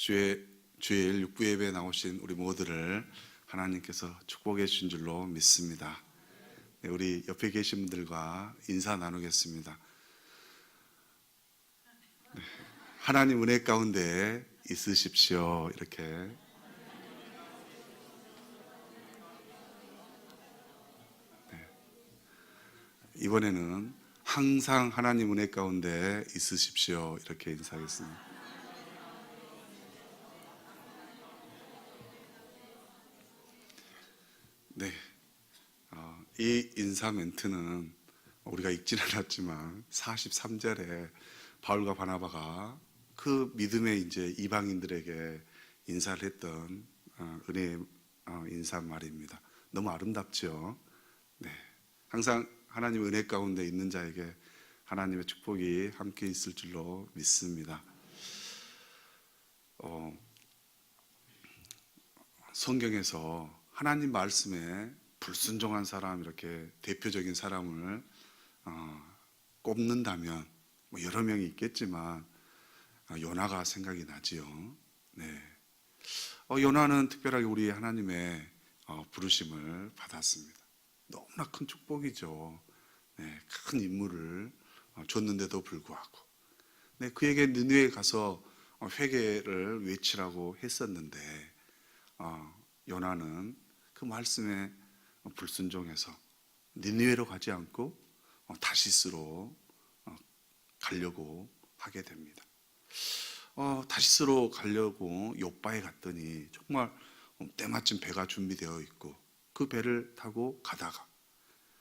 주일 육부 예배에 나오신 우리 모두를 하나님께서 축복해 주신 줄로 믿습니다. 네, 우리 옆에 계신 분들과 인사 나누겠습니다. 네, 하나님 은혜 가운데 있으십시오. 이렇게. 네, 이번에는 항상 하나님 은혜 가운데 있으십시오. 이렇게 인사하겠습니다. 네, 이 인사 멘트는 우리가 읽지는 않았지만 43절에 바울과 바나바가 그 믿음의 이제 이방인들에게 인사를 했던 은혜의 인사말입니다. 너무 아름답죠. 네, 항상 하나님의 은혜 가운데 있는 자에게 하나님의 축복이 함께 있을 줄로 믿습니다. 성경에서 하나님 말씀에 불순종한 사람, 이렇게 대표적인 사람을 꼽는다면 뭐 여러 명이 있겠지만 요나가 생각이 나지요. 네, 요나는 특별하게 우리 하나님의 부르심을 받았습니다. 너무나 큰 축복이죠. 네, 큰 임무를 줬는데도 불구하고, 네, 그에게 느느웨에 가서 회개를 외치라고 했었는데 요나는 그 말씀에 불순종해서 니느웨로 가지 않고 다시스로 가려고 하게 됩니다. 다시스로 가려고 요바에 갔더니 정말 때마침 배가 준비되어 있고 그 배를 타고 가다가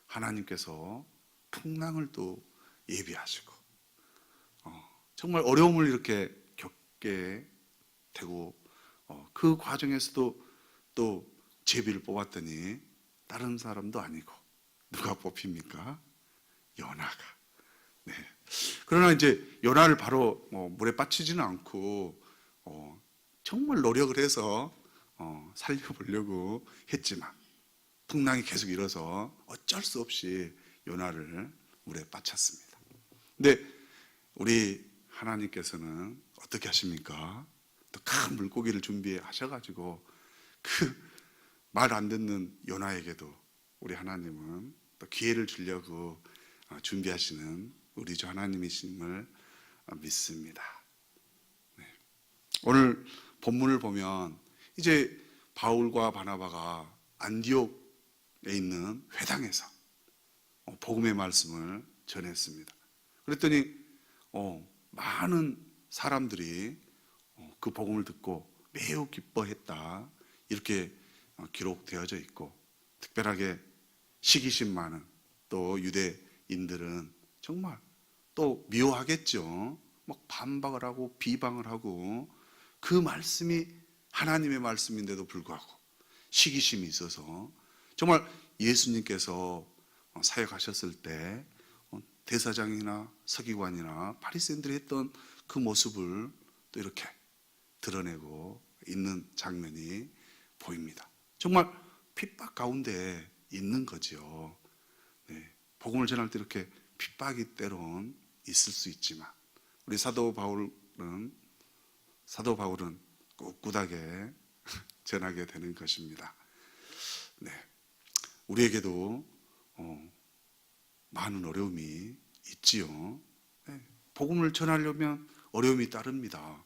하나님께서 풍랑을 또 예비하시고 정말 어려움을 이렇게 겪게 되고 그 과정에서도 또 제비를 뽑았더니 다른 사람도 아니고 누가 뽑힙니까? 요나가. 네. 그러나 이제 요나를 바로 물에 빠지지는 않고 정말 노력을 해서 살려보려고 했지만 풍랑이 계속 일어서 어쩔 수 없이 요나를 물에 빠쳤습니다. 근데 우리 하나님께서는 어떻게 하십니까? 또 큰 물고기를 준비하셔가지고 그 말 안 듣는 요나에게도 우리 하나님은 또 기회를 주려고 준비하시는 우리 주 하나님이심을 믿습니다. 네. 오늘 본문을 보면 이제 바울과 바나바가 안디옥에 있는 회당에서 복음의 말씀을 전했습니다. 그랬더니 많은 사람들이 그 복음을 듣고 매우 기뻐했다, 이렇게 기록되어져 있고, 특별하게 시기심 많은 또 유대인들은 정말 또 미워하겠죠. 막 반박을 하고 비방을 하고, 그 말씀이 하나님의 말씀인데도 불구하고 시기심이 있어서 정말 예수님께서 사역하셨을 때 대사장이나 서기관이나 바리새인들이 했던 그 모습을 또 이렇게 드러내고 있는 장면이 보입니다. 정말 핍박 가운데 있는 거죠. 네, 복음을 전할 때 이렇게 핍박이 때론 있을 수 있지만 우리 사도 바울은 꿋꿋하게 전하게 되는 것입니다. 네, 우리에게도 많은 어려움이 있지요. 네, 복음을 전하려면 어려움이 따릅니다.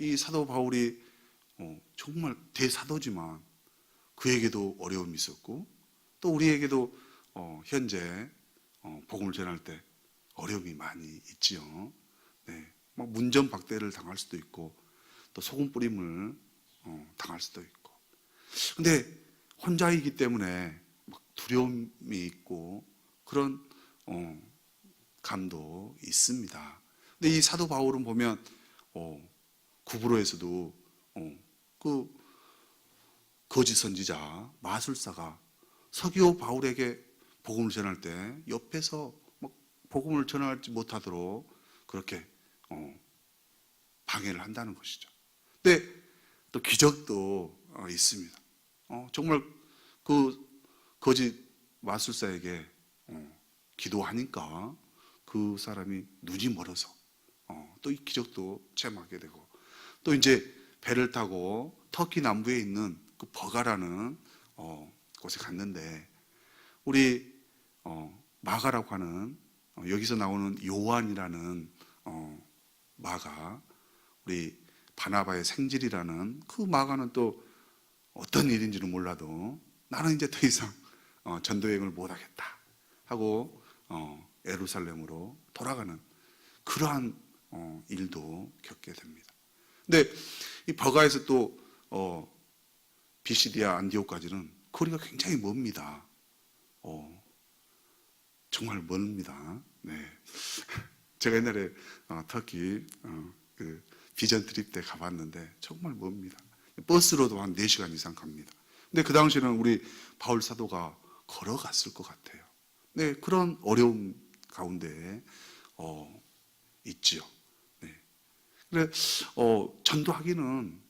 이 사도 바울이 정말 대사도지만 그에게도 어려움이 있었고, 또 우리에게도 현재 복음을 전할 때 어려움이 많이 있지요. 네, 막 문전박대를 당할 수도 있고 또 소금 뿌림을 당할 수도 있고, 근데 혼자이기 때문에 막 두려움이 있고 그런 감도 있습니다. 근데 이 사도 바울은 보면 구브로에서도 그 거짓 선지자 마술사가 서기오 바울에게 복음을 전할 때 옆에서 막 복음을 전하지 못하도록 그렇게 방해를 한다는 것이죠. 근데 또 기적도 있습니다. 정말 그 거짓 마술사에게 기도하니까 그 사람이 눈이 멀어서 또 이 기적도 체험하게 되고, 또 이제 배를 타고 터키 남부에 있는 그 버가라는 곳에 갔는데 우리 마가라고 하는 여기서 나오는 요한이라는 마가 우리 바나바의 생질이라는 그 마가는 또 어떤 일인지는 몰라도 나는 이제 더 이상 전도 여행을 못하겠다 하고 예루살렘으로 돌아가는 그러한 일도 겪게 됩니다. 근데 이 버가에서 또 비시디아 안디옥까지는 거리가 굉장히 멉니다. 정말 멀습니다. 네. 제가 옛날에 터키 그 비전 트립 때 가봤는데 정말 멉니다. 버스로도 한 4시간 이상 갑니다. 근데 그 당시에는 우리 바울 사도가 걸어갔을 것 같아요. 네, 그런 어려움 가운데 있지요. 네. 그래 전도하기는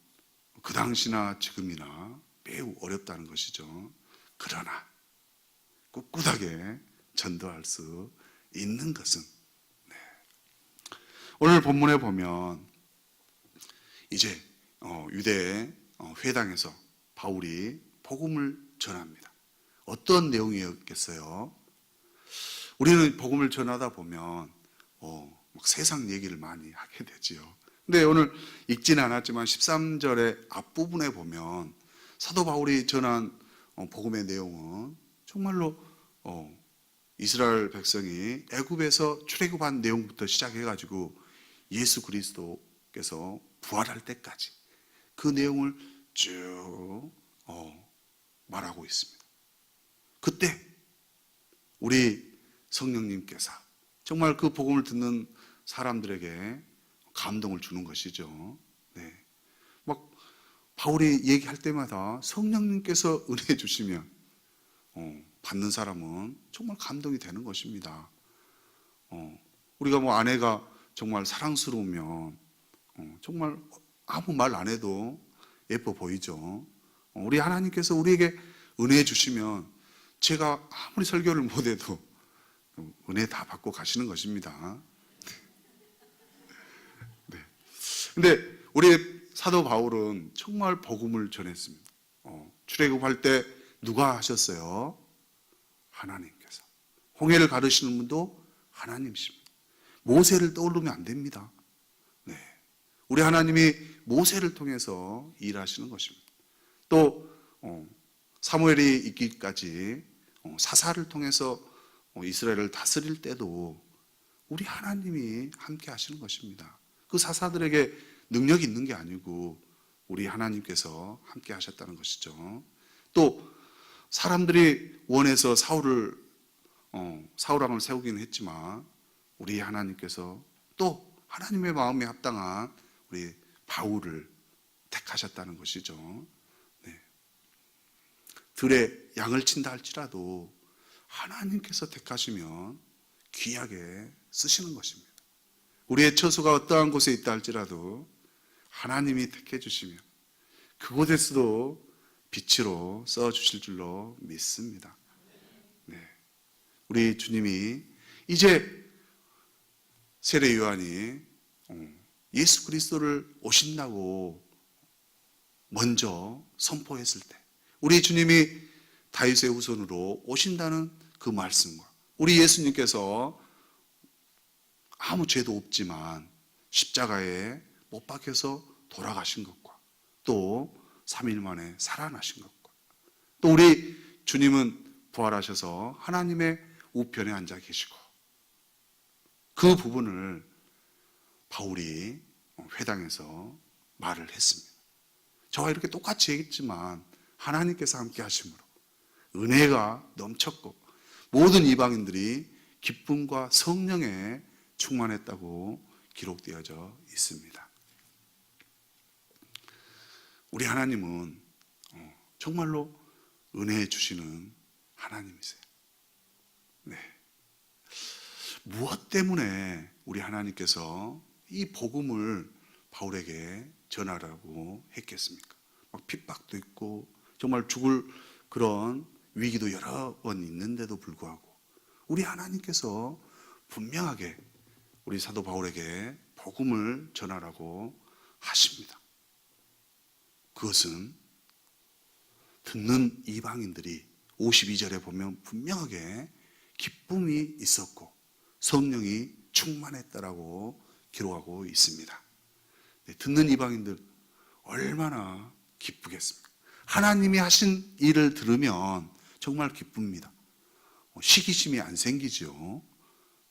그 당시나 지금이나 매우 어렵다는 것이죠. 그러나 꿋꿋하게 전도할 수 있는 것은 오늘 본문에 보면 이제 유대 회당에서 바울이 복음을 전합니다. 어떤 내용이었겠어요? 우리는 복음을 전하다 보면 세상 얘기를 많이 하게 되지요. 근데 오늘 읽지는 않았지만 13절의 앞부분에 보면 사도 바울이 전한 복음의 내용은 정말로 이스라엘 백성이 애굽에서 출애굽한 내용부터 시작해가지고 예수 그리스도께서 부활할 때까지 그 내용을 쭉 말하고 있습니다. 그때 우리 성령님께서 정말 그 복음을 듣는 사람들에게 감동을 주는 것이죠. 네. 막 바울이 얘기할 때마다 성령님께서 은혜 주시면 받는 사람은 정말 감동이 되는 것입니다. 우리가 뭐 아내가 정말 사랑스러우면 정말 아무 말 안 해도 예뻐 보이죠. 우리 하나님께서 우리에게 은혜 주시면 제가 아무리 설교를 못해도 은혜 다 받고 가시는 것입니다. 네. 근데 우리 사도 바울은 정말 복음을 전했습니다. 출애굽할 때 누가 하셨어요? 하나님께서. 홍해를 가르시는 분도 하나님이십니다. 모세를 떠올리면 안 됩니다. 네. 우리 하나님이 모세를 통해서 일하시는 것입니다. 또 사무엘이 있기까지 사사를 통해서 이스라엘을 다스릴 때도 우리 하나님이 함께 하시는 것입니다. 그 사사들에게 능력이 있는 게 아니고 우리 하나님께서 함께 하셨다는 것이죠. 또 사람들이 원해서 사울왕을 세우기는 했지만 우리 하나님께서 또 하나님의 마음에 합당한 우리 바울을 택하셨다는 것이죠. 네. 들에 양을 친다 할지라도 하나님께서 택하시면 귀하게 쓰시는 것입니다. 우리의 처소가 어떠한 곳에 있다 할지라도 하나님이 택해 주시면 그곳에서도 빛으로 써주실 줄로 믿습니다. 네. 우리 주님이 이제 세례 요한이 예수 그리스도를 오신다고 먼저 선포했을 때 우리 주님이 다윗의 후손으로 오신다는 그 말씀과 우리 예수님께서 아무 죄도 없지만 십자가에 못 박혀서 돌아가신 것과 또 3일 만에 살아나신 것과 또 우리 주님은 부활하셔서 하나님의 우편에 앉아 계시고 그 부분을 바울이 회당에서 말을 했습니다. 저와 이렇게 똑같이 얘기했지만 하나님께서 함께 하심으로 은혜가 넘쳤고 모든 이방인들이 기쁨과 성령에 충만했다고 기록되어져 있습니다. 우리 하나님은 정말로 은혜 주시는 하나님이세요. 네. 무엇 때문에 우리 하나님께서 이 복음을 바울에게 전하라고 했겠습니까? 막 핍박도 있고 정말 죽을 그런 위기도 여러 번 있는데도 불구하고 우리 하나님께서 분명하게 우리 사도 바울에게 복음을 전하라고 하십니다. 그것은 듣는 이방인들이 52절에 보면 분명하게 기쁨이 있었고 성령이 충만했다라고 기록하고 있습니다. 듣는 이방인들 얼마나 기쁘겠습니까? 하나님이 하신 일을 들으면 정말 기쁩니다. 시기심이 안 생기죠.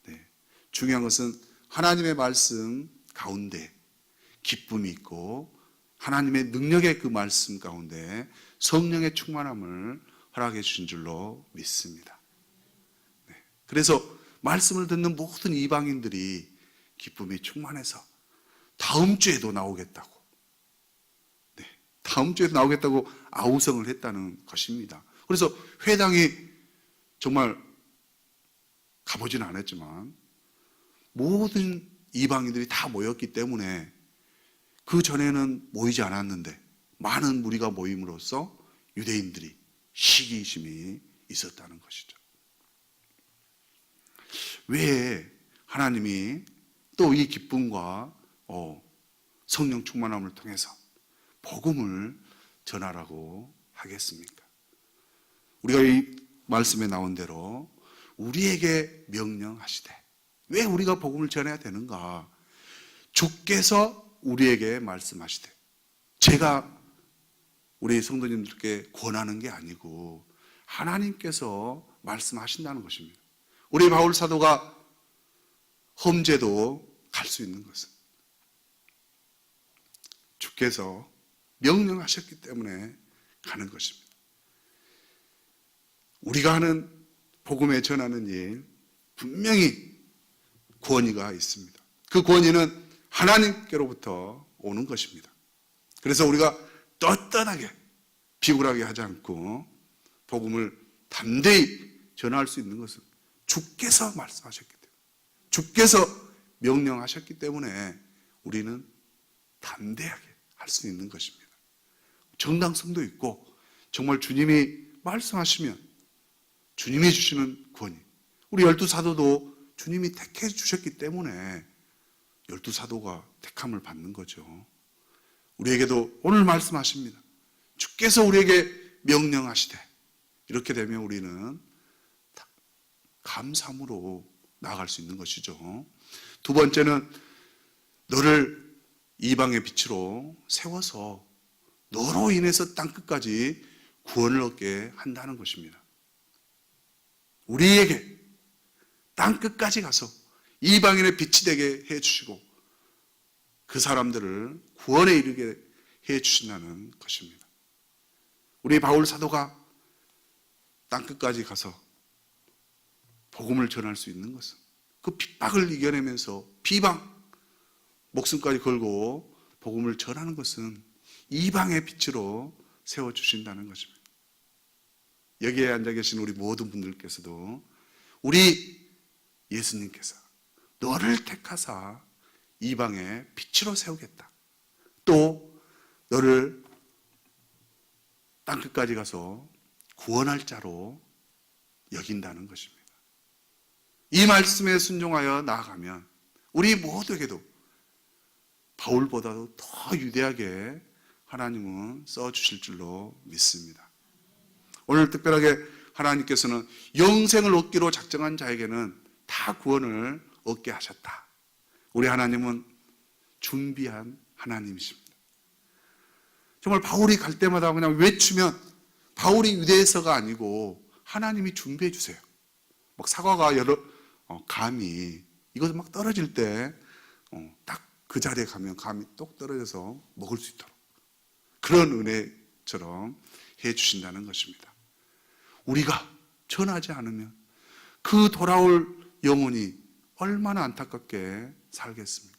네. 중요한 것은 하나님의 말씀 가운데 기쁨이 있고 하나님의 능력의 그 말씀 가운데 성령의 충만함을 허락해 주신 줄로 믿습니다. 네. 그래서 말씀을 듣는 모든 이방인들이 기쁨이 충만해서 다음 주에도 나오겠다고, 네, 다음 주에도 나오겠다고 아우성을 했다는 것입니다. 그래서 회당이 정말 가보지는 않았지만 모든 이방인들이 다 모였기 때문에 그 전에는 모이지 않았는데 많은 무리가 모임으로써 유대인들이 시기심이 있었다는 것이죠. 왜 하나님이 또 이 기쁨과 성령 충만함을 통해서 복음을 전하라고 하겠습니까? 우리가 이 말씀에 나온 대로 우리에게 명령하시되, 왜 우리가 복음을 전해야 되는가? 주께서 우리에게 말씀하시되, 제가 우리 성도님들께 권하는 게 아니고 하나님께서 말씀하신다는 것입니다. 우리 바울 사도가 험제도 갈 수 있는 것은 주께서 명령하셨기 때문에 가는 것입니다. 우리가 하는 복음에 전하는 일 분명히 권위가 있습니다. 그 권위는 하나님께로부터 오는 것입니다. 그래서 우리가 떳떳하게 비굴하게 하지 않고 복음을 담대히 전할 수 있는 것은 주께서 말씀하셨기 때문에, 주께서 명령하셨기 때문에 우리는 담대하게 할 수 있는 것입니다. 정당성도 있고 정말 주님이 말씀하시면 주님이 주시는 권위, 우리 12사도도 주님이 택해 주셨기 때문에 12사도가 택함을 받는 거죠. 우리에게도 오늘 말씀하십니다. 주께서 우리에게 명령하시되, 이렇게 되면 우리는 감사함으로 나아갈 수 있는 것이죠. 두 번째는 너를 이방의 빛으로 세워서 너로 인해서 땅끝까지 구원을 얻게 한다는 것입니다. 우리에게 땅끝까지 가서 이방인의 빛이 되게 해주시고 그 사람들을 구원에 이르게 해주신다는 것입니다. 우리 바울 사도가 땅끝까지 가서 복음을 전할 수 있는 것은 그 핍박을 이겨내면서 비방, 목숨까지 걸고 복음을 전하는 것은 이방의 빛으로 세워주신다는 것입니다. 여기에 앉아 계신 우리 모든 분들께서도 우리 예수님께서 너를 택하사 이방의 빛으로 세우겠다, 또 너를 땅끝까지 가서 구원할 자로 여긴다는 것입니다. 이 말씀에 순종하여 나아가면 우리 모두에게도 바울보다도 더 유대하게 하나님은 써주실 줄로 믿습니다. 오늘 특별하게 하나님께서는 영생을 얻기로 작정한 자에게는 다 구원을 얻게 하셨다. 우리 하나님은 준비한 하나님이십니다. 정말 바울이 갈 때마다 그냥 외치면 바울이 유대에서가 아니고 하나님이 준비해 주세요. 막 사과가 여러 감이 이것이 막 떨어질 때 딱 그 자리에 가면 감이 똑 떨어져서 먹을 수 있도록 그런 은혜처럼 해 주신다는 것입니다. 우리가 전하지 않으면 그 돌아올 영혼이 얼마나 안타깝게 살겠습니까?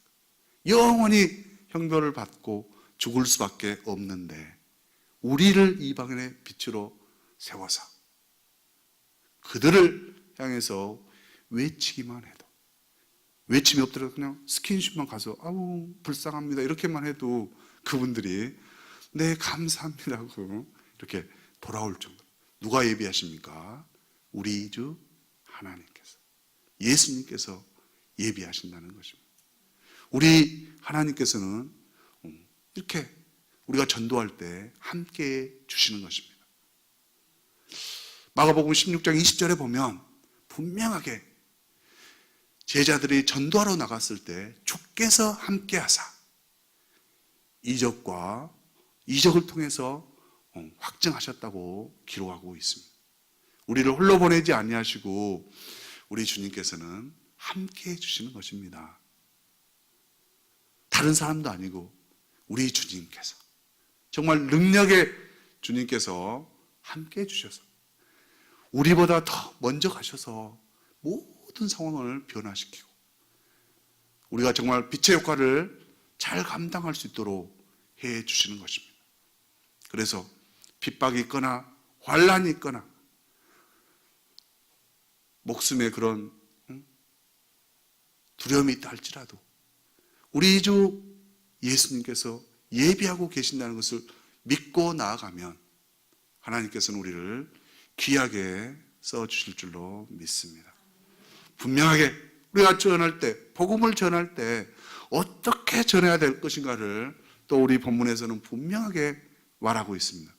영원히 형벌을 받고 죽을 수밖에 없는데 우리를 이방인의 빛으로 세워서 그들을 향해서 외치기만 해도, 외침이 없더라도 그냥 스킨십만 가서 아우 불쌍합니다 이렇게만 해도 그분들이 네 감사합니다고 이렇게 돌아올 정도. 누가 예비하십니까? 우리 주 하나님께서, 예수님께서 예비하신다는 것입니다. 우리 하나님께서는 이렇게 우리가 전도할 때 함께 주시는 것입니다. 마가복음 16장 20절에 보면 분명하게 제자들이 전도하러 나갔을 때 주께서 함께 하사 이적을 통해서 확증하셨다고 기록하고 있습니다. 우리를 홀로 보내지 아니하시고 우리 주님께서는 함께 해주시는 것입니다. 다른 사람도 아니고 우리 주님께서, 정말 능력의 주님께서 함께 해주셔서 우리보다 더 먼저 가셔서 모든 상황을 변화시키고 우리가 정말 빛의 역할을 잘 감당할 수 있도록 해주시는 것입니다. 그래서 핍박이 있거나 환난이 있거나 목숨에 그런 두려움이 있다 할지라도 우리 주 예수님께서 예비하고 계신다는 것을 믿고 나아가면 하나님께서는 우리를 귀하게 써주실 줄로 믿습니다. 분명하게 우리가 전할 때, 복음을 전할 때 어떻게 전해야 될 것인가를 또 우리 본문에서는 분명하게 말하고 있습니다.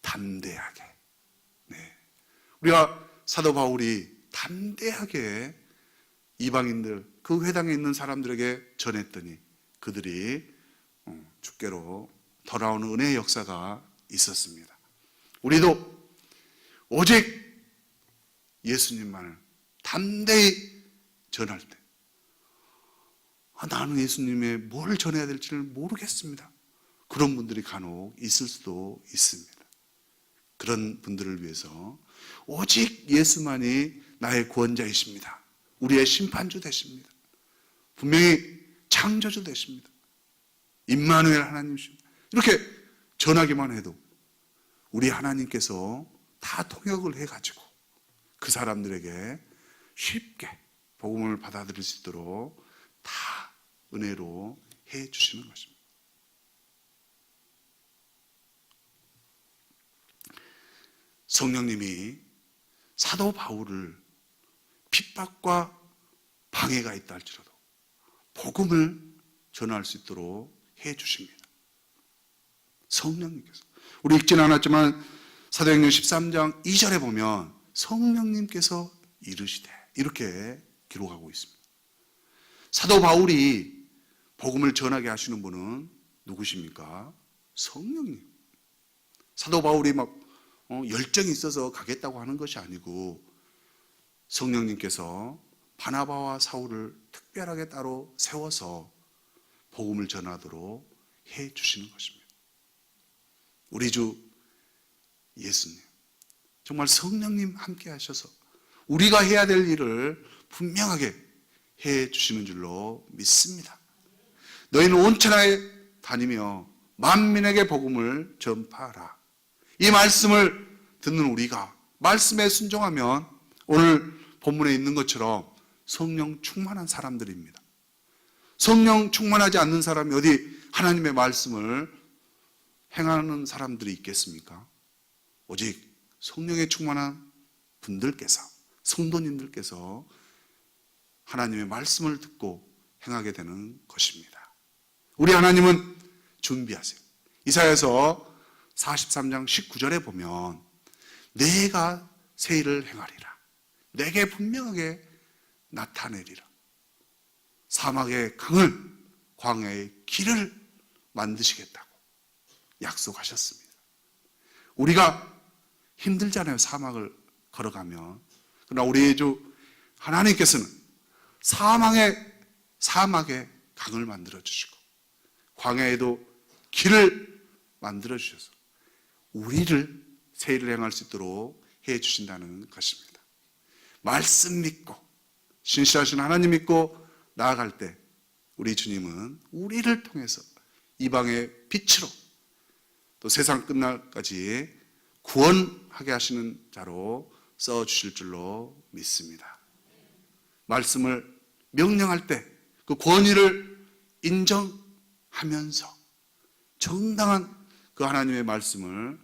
담대하게. 네. 우리가 사도 바울이 담대하게 이방인들, 그 회당에 있는 사람들에게 전했더니 그들이 주께로 돌아오는 은혜의 역사가 있었습니다. 우리도 오직 예수님만을 담대히 전할 때 나는 예수님의 뭘 전해야 될지를 모르겠습니다. 그런 분들이 간혹 있을 수도 있습니다. 그런 분들을 위해서 오직 예수만이 나의 구원자이십니다. 우리의 심판주 되십니다. 분명히 창조주 되십니다. 임마누엘 하나님이십니다. 이렇게 전하기만 해도 우리 하나님께서 다 통역을 해가지고 그 사람들에게 쉽게 복음을 받아들일 수 있도록 다 은혜로 해주시는 것입니다. 성령님이 사도 바울을 핍박과 방해가 있다 할지라도 복음을 전할 수 있도록 해주십니다. 성령님께서. 우리 읽지는 않았지만 사도행전 13장 2절에 보면 성령님께서 이르시되 이렇게 기록하고 있습니다. 사도 바울이 복음을 전하게 하시는 분은 누구십니까? 성령님. 사도 바울이 막 열정이 있어서 가겠다고 하는 것이 아니고 성령님께서 바나바와 사울을 특별하게 따로 세워서 복음을 전하도록 해 주시는 것입니다. 우리 주 예수님, 정말 성령님 함께 하셔서 우리가 해야 될 일을 분명하게 해 주시는 줄로 믿습니다. 너희는 온 천하에 다니며 만민에게 복음을 전파하라. 이 말씀을 듣는 우리가 말씀에 순종하면 오늘 본문에 있는 것처럼 성령 충만한 사람들입니다. 성령 충만하지 않는 사람이 어디 하나님의 말씀을 행하는 사람들이 있겠습니까? 오직 성령에 충만한 분들께서, 성도님들께서 하나님의 말씀을 듣고 행하게 되는 것입니다. 우리 하나님은 준비하세요. 이사야서 43장 19절에 보면 내가 새 일을 행하리라. 내게 분명하게 나타내리라. 사막의 강을, 광야의 길을 만드시겠다고 약속하셨습니다. 우리가 힘들잖아요. 사막을 걸어가면. 그러나 우리의 주 하나님께서는 사막에 강을 만들어 주시고 광야에도 길을 만들어 주셔서 우리를 새 일을 행할 수 있도록 해 주신다는 것입니다. 말씀 믿고 신실하신 하나님 믿고 나아갈 때 우리 주님은 우리를 통해서 이방의 빛으로 또 세상 끝날까지 구원하게 하시는 자로 써주실 줄로 믿습니다. 말씀을 명령할 때 그 권위를 인정하면서 정당한 그 하나님의 말씀을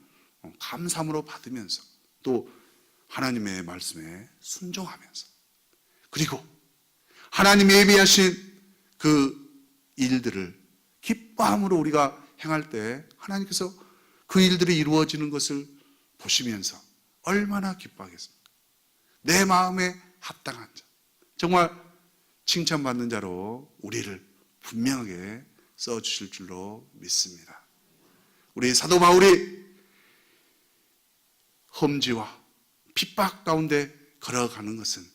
감사함으로 받으면서 또 하나님의 말씀에 순종하면서 그리고 하나님이 예비하신 그 일들을 기뻐함으로 우리가 행할 때 하나님께서 그 일들이 이루어지는 것을 보시면서 얼마나 기뻐하겠습니까? 내 마음에 합당한 자, 정말 칭찬받는 자로 우리를 분명하게 써주실 줄로 믿습니다. 우리 사도 바울이 험지와 핍박 가운데 걸어가는 것은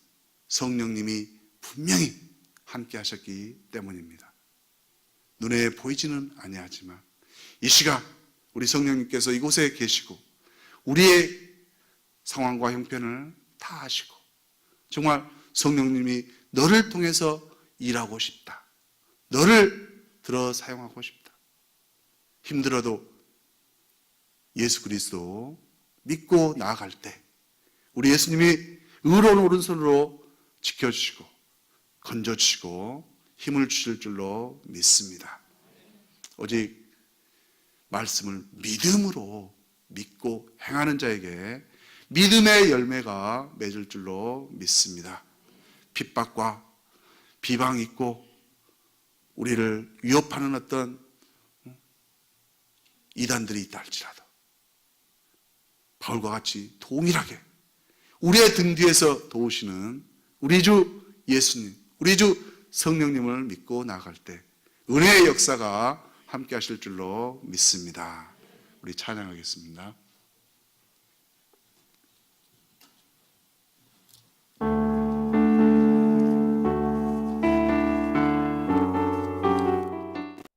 성령님이 분명히 함께 하셨기 때문입니다. 눈에 보이지는 아니하지만 이 시간 우리 성령님께서 이곳에 계시고 우리의 상황과 형편을 다 아시고 정말 성령님이 너를 통해서 일하고 싶다. 너를 들어 사용하고 싶다. 힘들어도 예수 그리스도 믿고 나아갈 때 우리 예수님이 의로운 오른손으로 지켜주시고 건져주시고 힘을 주실 줄로 믿습니다. 오직 말씀을 믿음으로 믿고 행하는 자에게 믿음의 열매가 맺을 줄로 믿습니다. 핍박과 비방이 있고 우리를 위협하는 어떤 이단들이 있다 할지라도 바울과 같이 동일하게 우리의 등 뒤에서 도우시는 우리 주 예수님, 우리 주 성령님을 믿고 나아갈 때 은혜의 역사가 함께 하실 줄로 믿습니다. 우리 찬양하겠습니다.